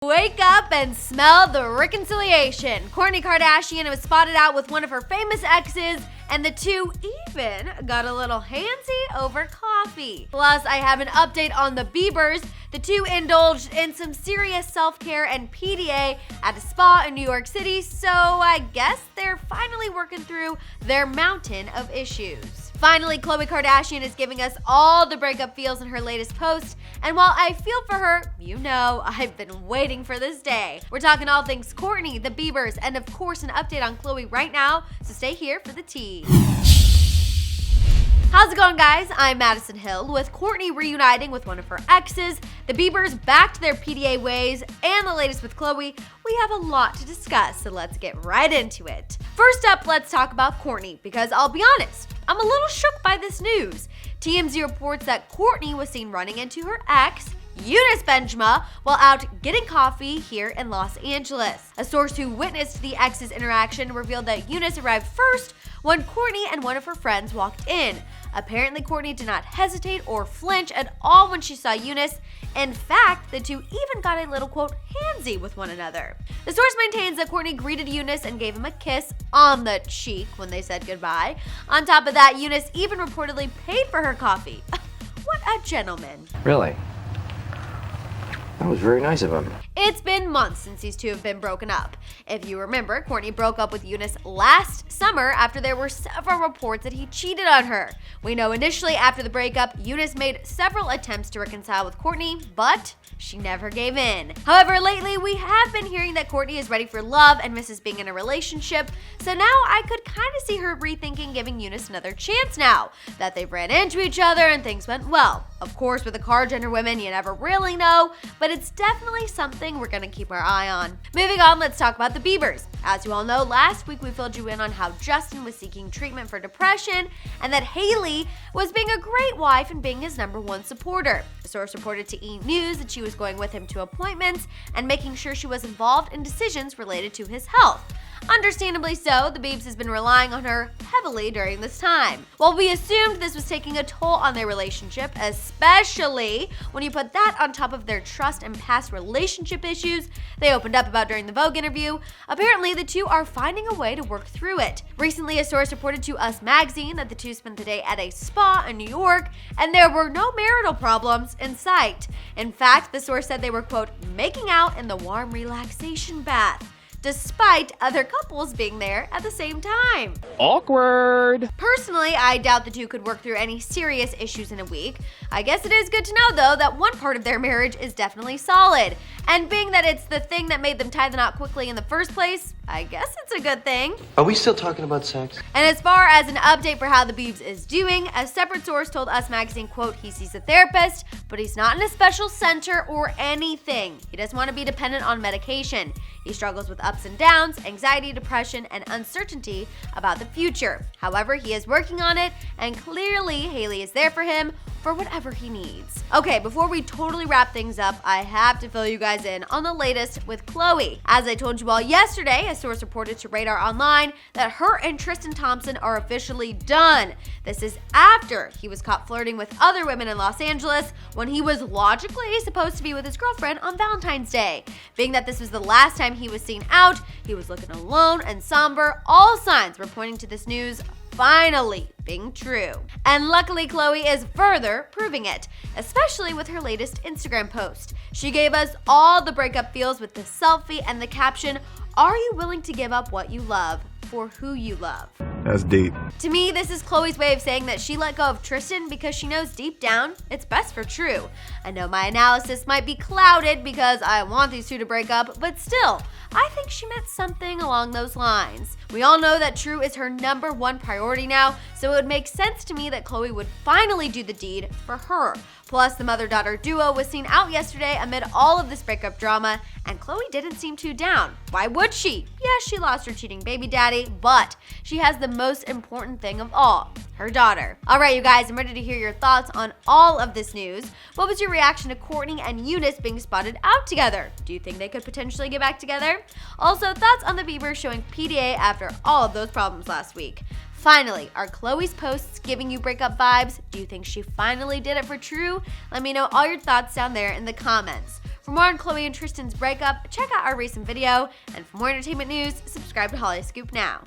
Wake up and smell the reconciliation. Kourtney Kardashian was spotted out with one of her famous exes, and the two even got a little handsy over coffee. Plus, I have an update on the Biebers. The two indulged in some serious self-care and PDA at a spa in New York City, so I guess they're finally working through their mountain of issues. Finally, Khloe Kardashian is giving us all the breakup feels in her latest post, and while I feel for her, you know I've been waiting for this day. We're talking all things Kourtney, the Biebers, and of course an update on Khloe right now, so stay here for the tea. How's it going, guys? I'm Madison Hill. With Kourtney reuniting with one of her exes, the Biebers back to their PDA ways, and the latest with Khloe, we have a lot to discuss, so let's get right into it. First up, let's talk about Kourtney, because I'll be honest, I'm a little shook by this news. TMZ reports that Kourtney was seen running into her ex, Eunice Benjma, while out getting coffee here in Los Angeles. A source who witnessed the ex's interaction revealed that Eunice arrived first when Kourtney and one of her friends walked in. Apparently, Kourtney did not hesitate or flinch at all when she saw Eunice. In fact, the two even got a little, quote, handsy with one another. The source maintains that Kourtney greeted Eunice and gave him a kiss on the cheek when they said goodbye. On top of that, Eunice even reportedly paid for her coffee. What a gentleman. Really? That was very nice of him. It's been months since these two have been broken up. If you remember, Kourtney broke up with Eunice last summer after there were several reports that he cheated on her. We know initially after the breakup, Eunice made several attempts to reconcile with Kourtney, but she never gave in. However, lately we have been hearing that Kourtney is ready for love and misses being in a relationship, so now I could kind of see her rethinking giving Eunice another chance now that they've ran into each other and things went well. Of course, with the Kardashian women, you never really know, but it's definitely something we're gonna keep our eye on. Moving on, let's talk about the Biebers. As you all know, last week we filled you in on how Justin was seeking treatment for depression and that Hailey was being a great wife and being his #1 supporter. The source reported to E! News that she was going with him to appointments and making sure she was involved in decisions related to his health. Understandably so, the Biebs has been relying on her heavily during this time. While we assumed this was taking a toll on their relationship, especially when you put that on top of their trust and past relationship issues they opened up about during the Vogue interview, apparently the two are finding a way to work through it. Recently, a source reported to Us Magazine that the two spent the day at a spa in New York, and there were no marital problems in sight. In fact, the source said they were, quote, making out in the warm relaxation bath, despite other couples being there at the same time. Awkward. Personally, I doubt the two could work through any serious issues in a week. I guess it is good to know, though, that one part of their marriage is definitely solid. And being that it's the thing that made them tie the knot quickly in the first place, I guess it's a good thing. Are we still talking about sex? And as far as an update for how the Biebs is doing, a separate source told Us Magazine, quote, he sees a therapist, but he's not in a special center or anything. He doesn't want to be dependent on medication. He struggles with ups and downs, anxiety, depression, and uncertainty about the future. However, he is working on it, and clearly Hailey is there for him for whatever he needs. Okay, before we totally wrap things up, I have to fill you guys in on the latest with Khloe. As I told you all yesterday, a source reported to Radar Online that her and Tristan Thompson are officially done. This is after he was caught flirting with other women in Los Angeles when he was logically supposed to be with his girlfriend on Valentine's Day. Being that this was the last time he was seen out, he was looking alone and somber. All signs were pointing to this news finally being true. And luckily, Khloe is further proving it, especially with her latest Instagram post. She gave us all the breakup feels with the selfie and the caption, "Are you willing to give up what you love for who you love?" That's deep. To me, this is Khloe's way of saying that she let go of Tristan because she knows deep down it's best for True. I know my analysis might be clouded because I want these two to break up, but still, I think she meant something along those lines. We all know that True is her #1 priority now, so it would make sense to me that Khloe would finally do the deed for her. Plus, the mother-daughter duo was seen out yesterday amid all of this breakup drama, and Khloe didn't seem too down. Why would she? Yes, she lost her cheating baby daddy, but she has the most important thing of all, her daughter. All right, you guys, I'm ready to hear your thoughts on all of this news. What was your reaction to Kourtney and Eunice being spotted out together? Do you think they could potentially get back together? Also, thoughts on the Biebers showing PDA after all of those problems last week. Finally, are Khloe's posts giving you breakup vibes? Do you think she finally did it for True? Let me know all your thoughts down there in the comments. For For more on Khloe and Tristan's breakup, check out our recent video, and for more entertainment news, subscribe to Hollyscoop now.